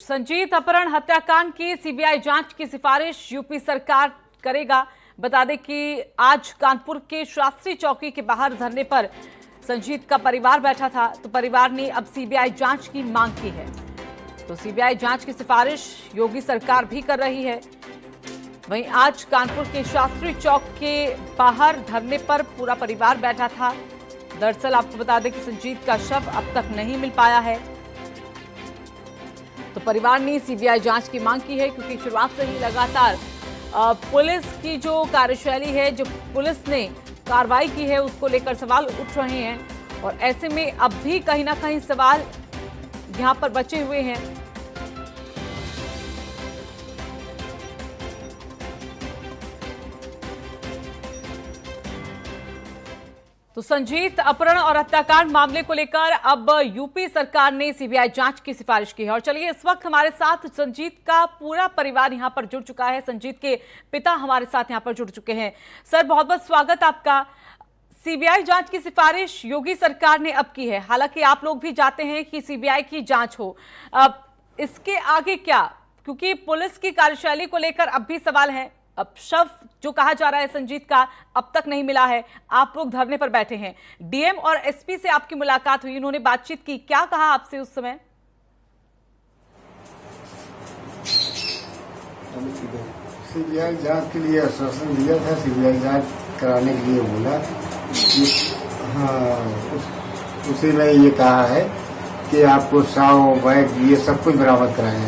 संजीत अपहरण हत्याकांड की सीबीआई जांच की सिफारिश यूपी सरकार करेगा। बता दें कि आज कानपुर के शास्त्री चौकी के बाहर धरने पर संजीत का परिवार बैठा था, तो परिवार ने अब सीबीआई जांच की मांग की है। तो सीबीआई जांच की सिफारिश योगी सरकार भी कर रही है। वहीं आज कानपुर के शास्त्री चौक के बाहर धरने पर पूरा परिवार बैठा था। दरअसल आपको बता दें कि संजीत का शव अब तक नहीं मिल पाया है, तो परिवार ने सीबीआई जांच की मांग की है, क्योंकि शुरुआत से ही लगातार पुलिस की जो कार्यशैली है, जो पुलिस ने कार्रवाई की है, उसको लेकर सवाल उठ रहे हैं। और ऐसे में अब भी कहीं ना कहीं सवाल यहां पर बचे हुए हैं। तो संजीत अपहरण और हत्याकांड मामले को लेकर अब यूपी सरकार ने सीबीआई जांच की सिफारिश की है। और चलिए, इस वक्त हमारे साथ संजीत का पूरा परिवार यहां पर जुड़ चुका है। संजीत के पिता हमारे साथ यहां पर जुड़ चुके हैं। सर, बहुत बहुत स्वागत आपका। सीबीआई जांच की सिफारिश योगी सरकार ने अब की है। हालांकि आप लोग भी चाहते हैं कि सीबीआई की जांच हो। अब इसके आगे क्या, क्योंकि पुलिस की कार्यशैली को लेकर अब भी सवाल है। अब शव जो कहा जा रहा है संजीत का अब तक नहीं मिला है। आप लोग धरने पर बैठे हैं। डीएम और एसपी से आपकी मुलाकात हुई, उन्होंने बातचीत की, क्या कहा आपसे उस समय? सीबीआई जांच के लिए आश्वासन दिया था, सीबीआई जांच कराने के लिए बोला कि उसी में ये कहा है कि आपको साव बैग ये सब कुछ बरामद कराया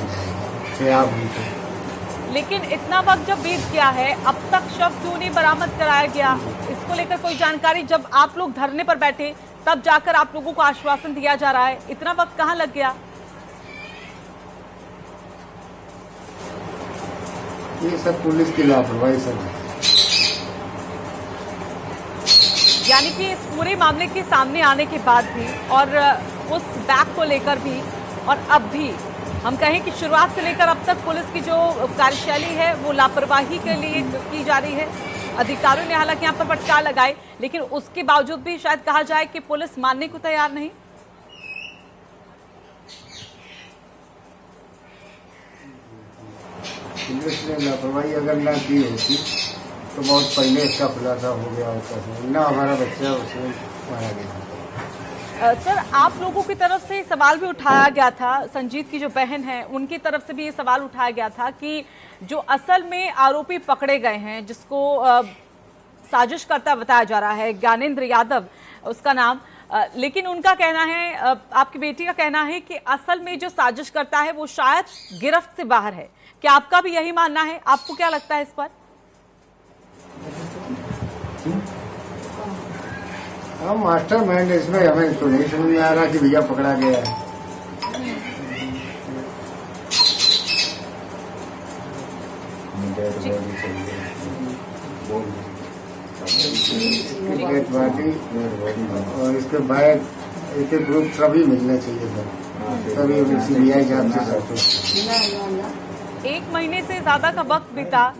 जाएगा। लेकिन इतना वक्त जब बीत गया है, अब तक शव क्यों नहीं बरामद कराया गया? इसको लेकर कोई जानकारी? जब आप लोग धरने पर बैठे तब जाकर आप लोगों को आश्वासन दिया जा रहा है, इतना वक्त कहां लग गया? ये सब पुलिस की लापरवाही सब है। यानी कि इस पूरे मामले के सामने आने के बाद भी, और उस बैग को लेकर भी, और अब भी हम कहें कि शुरुआत से लेकर अब तक पुलिस की जो कार्यशैली है वो लापरवाही के लिए की जा रही है। अधिकारियों ने हालांकि यहाँ पर फटकार लगाए, लेकिन उसके बावजूद भी शायद कहा जाए कि पुलिस मानने को तैयार नहीं। पुलिस ने लापरवाही अगर ना की होती तो बहुत पहले इसका खुलासा हो गया होता। ना हमारा बच्चा उसमें मारा गया। सर, आप लोगों की तरफ से सवाल भी उठाया गया था, संजीत की जो बहन है उनकी तरफ से भी ये सवाल उठाया गया था कि जो असल में आरोपी पकड़े गए हैं, जिसको साजिश करता बताया जा रहा है, ज्ञानेंद्र यादव उसका नाम, लेकिन उनका कहना है, आपकी बेटी का कहना है कि असल में जो साजिश करता है वो शायद गिरफ्त से बाहर है। क्या आपका भी यही मानना है? आपको क्या लगता है इस पर? हाँ, मास्टर माइंड इसमें हमें तो नहीं समझ में आ रहा कि भैया पकड़ा गया है। और इसके बाद एक ग्रुप सभी मिलना चाहिए था, तभी सीबीआई जांच से सकते। 1 महीने से ज्यादा का वक्त बीता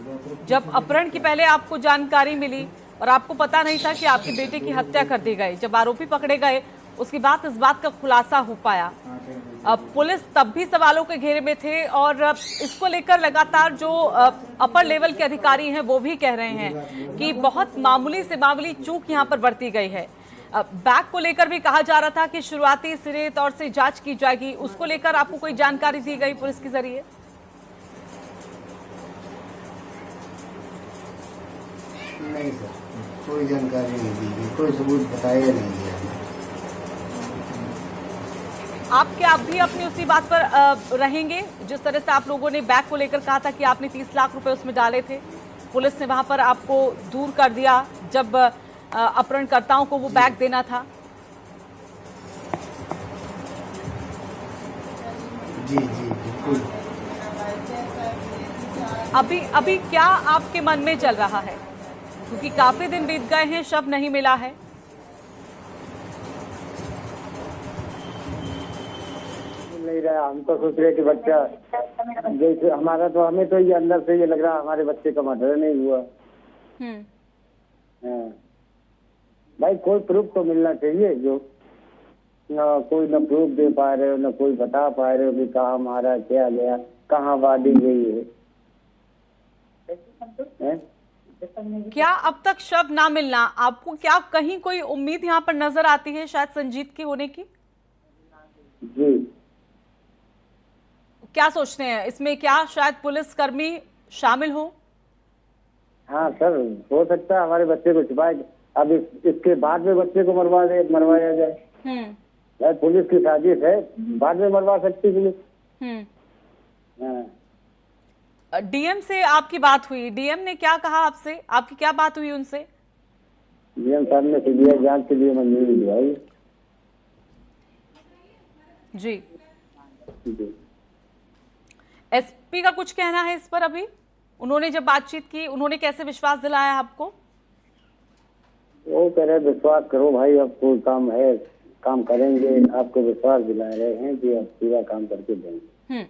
जब अपहरण की पहले आपको जानकारी मिली, और आपको पता नहीं था कि आपके बेटे की हत्या कर दी गई। जब आरोपी पकड़े गए उसके बाद इस बात का खुलासा हो पाया। पुलिस तब भी सवालों के घेरे में थे, और इसको लेकर लगातार जो अपर लेवल के अधिकारी हैं वो भी कह रहे हैं कि बहुत मामूली से मामूली चूक यहां पर बरती गई है। बैग को लेकर भी कहा जा रहा था कि शुरुआती सिरे तौर से जांच की जाएगी। उसको लेकर आपको कोई जानकारी दी गई पुलिस के जरिए? नहीं सर, कोई जानकारी नहीं दी गई, कोई सबूत बताया नहीं गया। आप क्या अब भी अपनी उसी बात पर रहेंगे, जिस तरह से आप लोगों ने बैग को लेकर कहा था कि आपने 30 लाख रुपए उसमें डाले थे, पुलिस ने वहां पर आपको दूर कर दिया जब अपहरणकर्ताओं को वो बैग देना था? जी जी बिल्कुल। अभी क्या आपके मन में चल रहा है, क्योंकि काफी दिन बीत गए हैं, शव नहीं मिला है? नहीं रहा। हम तो सोच रहे कि बच्चा, जैसे हमारा तो, हमें तो ये अंदर से ये लग रहा हमारे बच्चे का मर्डर नहीं हुआ। हाँ। भाई कोई प्रूफ तो मिलना चाहिए जो न कोई न प्रूफ दे पा रहे हो, न कोई बता पा रहे हो कि कहाँ मारा, क्या गया, कहाँ वादी गई है? क्या अब तक शव ना मिलना, आपको क्या कहीं कोई उम्मीद यहाँ पर नजर आती है शायद संजीत की होने की? जी। क्या सोचते हैं इसमें, क्या शायद पुलिसकर्मी शामिल हो? हाँ सर, हो सकता है हमारे बच्चे को छुपाए। अब इसके बाद में बच्चे को मरवाया जाए। यार पुलिस की साजिश है, बाद में मरवा सकती पुलिस। हाँ। डीएम से आपकी बात हुई, डीएम ने क्या कहा आपसे, आपकी क्या बात हुई उनसे? डीएम साहब ने सीबीआई जांच के लिए मंजूरी दिलाई। जी। जी। एसपी का कुछ कहना है इस पर? अभी उन्होंने जब बातचीत की, उन्होंने कैसे विश्वास दिलाया आपको? वो कह रहे विश्वास करो भाई, अब कोई काम है, काम करेंगे, आपको विश्वास दिला रहे हैं कि अब पूरा काम करके देंगे।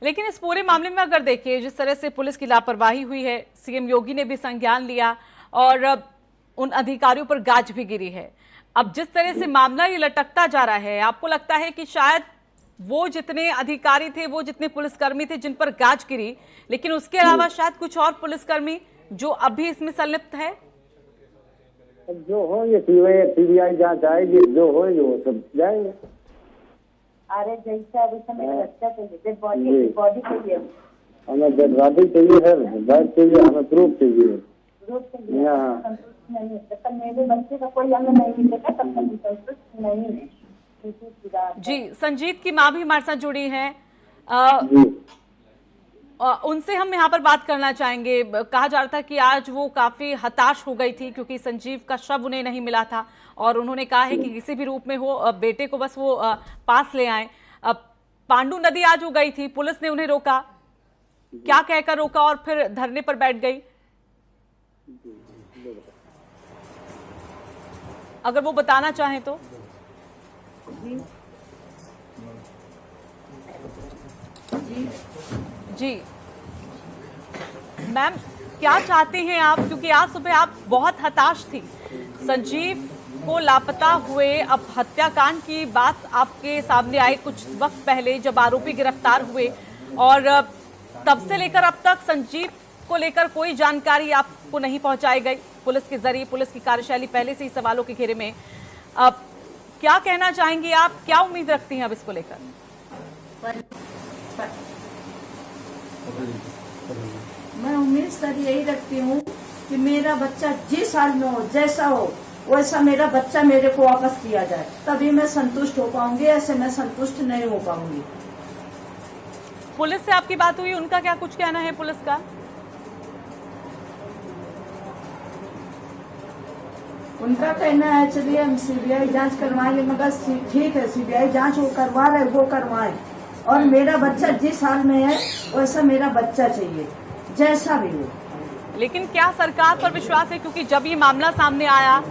लेकिन इस पूरे मामले में अगर देखिए जिस तरह से पुलिस की लापरवाही हुई है, सीएम योगी ने भी संज्ञान लिया और उन अधिकारियों पर गाज भी गिरी है। अब जिस तरह से मामला ये लटकता जा रहा है, आपको लगता है कि शायद वो जितने अधिकारी थे, वो जितने पुलिसकर्मी थे जिन पर गाज गिरी, लेकिन उसके अलावा शायद कुछ और पुलिसकर्मी जो अभी इसमें संलिप्त है? अब जो हो ये सीबीआई जांच आएगी, जो हो वो सब जाएंगे। अरे जैसे अभी से मेरा बच्चा चाहिए, डेड बॉडी चाहिए, हमें डेड बॉडी चाहिए सर, बेड चाहिए, हमें प्रूफ चाहिए। प्रूफ चाहिए। संतुष्ट नहीं है, जब तक मेरे बच्चे का कोई हमें नहीं मिलेगा तब तक हम संतुष्ट नहीं है। जी, संजीत की माँ भी हमारे साथ जुड़ी है, उनसे हम यहाँ पर बात करना चाहेंगे। कहा जा रहा था कि आज वो काफी हताश हो गई थी क्योंकि संजीव का शव उन्हें नहीं मिला था और उन्होंने कहा है कि किसी भी रूप में हो बेटे को बस वो पास ले आए। पांडू नदी आज हो गई थी, पुलिस ने उन्हें रोका, क्या कहकर रोका और फिर धरने पर बैठ गई? अगर वो बताना चाहें तो। जी मैम, क्या चाहते हैं आप, क्योंकि आज सुबह आप बहुत हताश थी, संजीव को लापता हुए अब हत्याकांड की बात आपके सामने आई कुछ वक्त पहले जब आरोपी गिरफ्तार हुए और तब से लेकर अब तक संजीव को लेकर कोई जानकारी आपको नहीं पहुंचाई गई पुलिस के जरिए। पुलिस की कार्यशैली पहले से ही सवालों के घेरे में। अब क्या कहना चाहेंगी आप, क्या उम्मीद रखती हैं अब इसको लेकर? मैं उम्मीद सर यही रखती हूँ कि मेरा बच्चा जिस हाल में हो, जैसा हो, वैसा मेरा बच्चा मेरे को वापस किया जाए, तभी मैं संतुष्ट हो पाऊंगी, ऐसे मैं संतुष्ट नहीं हो पाऊंगी। पुलिस से आपकी बात हुई, उनका क्या कुछ कहना है पुलिस का? उनका कहना है चलिए हम सीबीआई जांच करवाएंगे, मगर ठीक है सीबीआई जांच वो करवा रहे वो करवाएं, और मेरा बच्चा जिस हाल में है वैसा मेरा बच्चा चाहिए, जैसा भी हो। लेकिन क्या सरकार पर विश्वास है? क्योंकि जब ये मामला सामने आया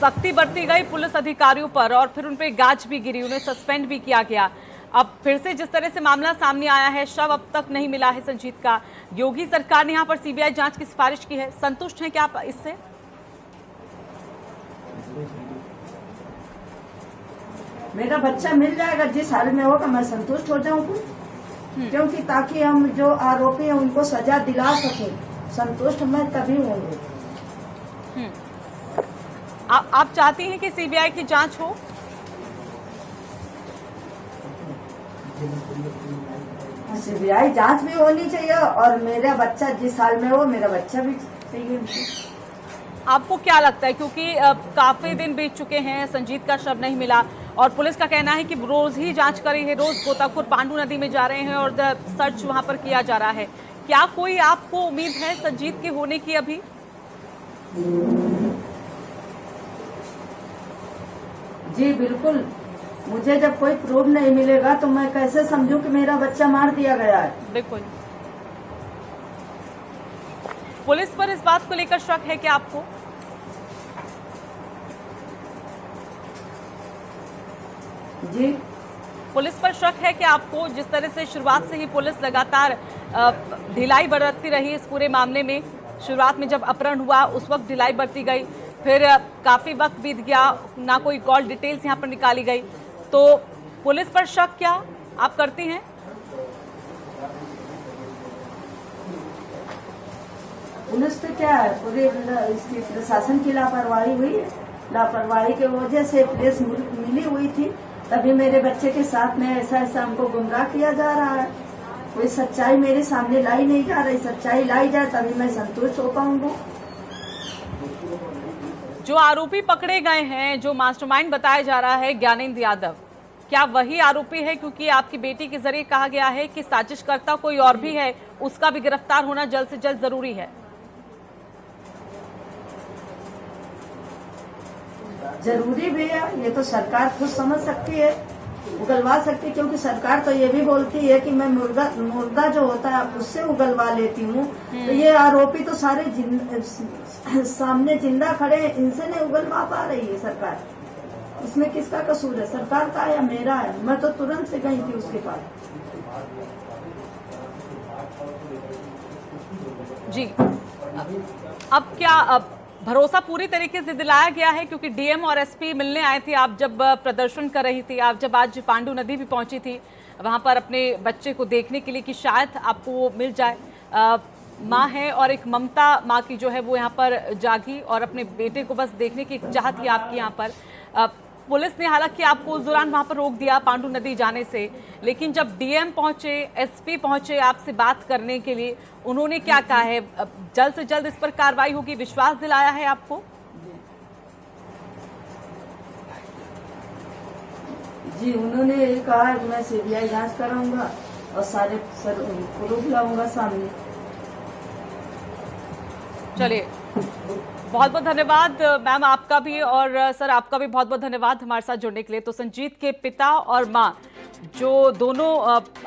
सख्ती बरती गई पुलिस अधिकारियों पर और फिर उन पर गाज भी गिरी, उन्हें सस्पेंड भी किया गया। अब फिर से जिस तरह से मामला सामने आया है, शव अब तक नहीं मिला है संजीत का, योगी सरकार ने यहाँ पर सीबीआई जांच की सिफारिश की है, संतुष्ट हैं क्या आप इससे? मेरा बच्चा मिल जाएगा जिस हाल में होगा, मैं संतुष्ट हो जाऊंगी, क्योंकि ताकि हम जो आरोपी हैं उनको सजा दिला सके, संतुष्ट मैं तभी होंगे। आप चाहती हैं कि सीबीआई की जांच हो? सीबीआई जांच भी होनी चाहिए और मेरा बच्चा जिस हाल में हो मेरा बच्चा भी चाहिए। आपको क्या लगता है, क्योंकि काफी दिन बीत चुके हैं, संजीत का शव नहीं मिला और पुलिस का कहना है कि रोज ही जांच कर रही है, रोज गोताखोर पांडू नदी में जा रहे हैं और सर्च वहां पर किया जा रहा है, क्या कोई आपको उम्मीद है संजीत के होने की अभी? जी बिल्कुल, मुझे जब कोई प्रूफ नहीं मिलेगा तो मैं कैसे समझूं कि मेरा बच्चा मार दिया गया है। बिल्कुल। पुलिस पर इस बात को लेकर शक है क्या आपको? जी, पुलिस पर शक है कि आपको, जिस तरह से शुरुआत से ही पुलिस लगातार ढिलाई बरतती रही इस पूरे मामले में, शुरुआत में जब अपहरण हुआ उस वक्त ढिलाई बरती गई, फिर काफी वक्त बीत गया, ना कोई कॉल डिटेल्स यहाँ पर निकाली गई, तो पुलिस पर शक क्या आप करती हैं? पुलिस पे क्या है, पूरे इसकी प्रशासन की लापरवाही हुई है। लापरवाही की वजह से प्रेस मिली हुई थी, तभी मेरे बच्चे के साथ में ऐसा ऐसा हमको गुमराह किया जा रहा है। कोई सच्चाई मेरे सामने लाई नहीं जा रही। सच्चाई लाई जाए तभी मैं संतुष्ट हो पाऊंगा। जो आरोपी पकड़े गए हैं, जो मास्टरमाइंड बताया जा रहा है ज्ञानेंद्र यादव, क्या वही आरोपी है? क्योंकि आपकी बेटी के जरिए कहा गया है कि साजिशकर्ता कोई और भी है, उसका भी गिरफ्तार होना जल्द से जल्द जरूरी है। जरूरी भी है, ये तो सरकार खुद समझ सकती है, उगलवा सकती है। क्योंकि सरकार तो ये भी बोलती है कि मैं मुर्दा जो होता है उससे उगलवा लेती हूँ। तो ये आरोपी तो सारे सामने जिंदा खड़े हैं, इनसे नहीं उगलवा पा रही है सरकार। इसमें किसका कसूर है, सरकार का या मेरा है? मैं तो तुरंत से गई थी उसके पास। जी, अब क्या भरोसा पूरी तरीके से दिलाया गया है? क्योंकि डीएम और एसपी मिलने आए थे, आप जब प्रदर्शन कर रही थी, आप जब आज पांडु नदी भी पहुंची थी वहां पर अपने बच्चे को देखने के लिए कि शायद आपको वो मिल जाए। माँ है और एक ममता माँ की जो है वो यहाँ पर जागी और अपने बेटे को बस देखने की चाहत थी आपकी यहाँ पर। पुलिस ने हालांकि आपको उस दौरान वहां पर रोक दिया पांडु नदी जाने से, लेकिन जब डीएम पहुंचे, एसपी पहुंचे आपसे बात करने के लिए, उन्होंने क्या कहा है? जल्द से जल्द इस पर कार्रवाई होगी, विश्वास दिलाया है आपको? जी, उन्होंने ये कहा है कि मैं सीबीआई जांच कराऊंगा और सारे प्रूफ लाऊंगा सामने। चलिए, बहुत बहुत धन्यवाद मैम आपका भी, और सर आपका भी बहुत बहुत धन्यवाद हमारे साथ जुड़ने के लिए। तो संजीत के पिता और माँ जो दोनों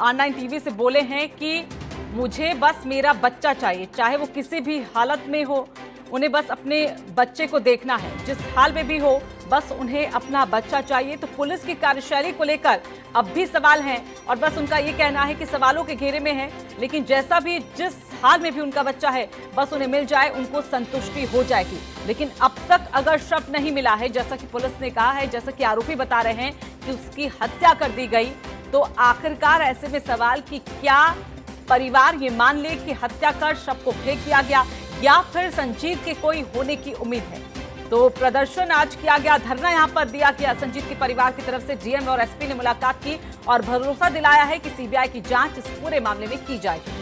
ऑनलाइन टीवी से बोले हैं कि मुझे बस मेरा बच्चा चाहिए, चाहे वो किसी भी हालत में हो, उन्हें बस अपने बच्चे को देखना है, जिस हाल में भी हो बस उन्हें अपना बच्चा चाहिए। तो पुलिस की कार्यशैली को लेकर अब भी सवाल हैं और बस उनका ये कहना है कि सवालों के घेरे में है, लेकिन जैसा भी जिस हाल में भी उनका बच्चा है बस उन्हें मिल जाए, उनको संतुष्टि हो जाएगी। लेकिन अब तक अगर शव नहीं मिला है, जैसा कि पुलिस ने कहा है, जैसा कि आरोपी बता रहे हैं कि उसकी हत्या कर दी गई, तो आखिरकार ऐसे में सवाल कि क्या परिवार ये मान ले कि हत्या कर शव को फेंक दिया गया या फिर संजीत के कोई होने की उम्मीद है। तो प्रदर्शन आज किया गया, धरना यहां पर दिया गया। संजीत के परिवार की तरफ से डीएम और एसपी ने मुलाकात की और भरोसा दिलाया है कि सीबीआई की जांच इस पूरे मामले में की जाएगी।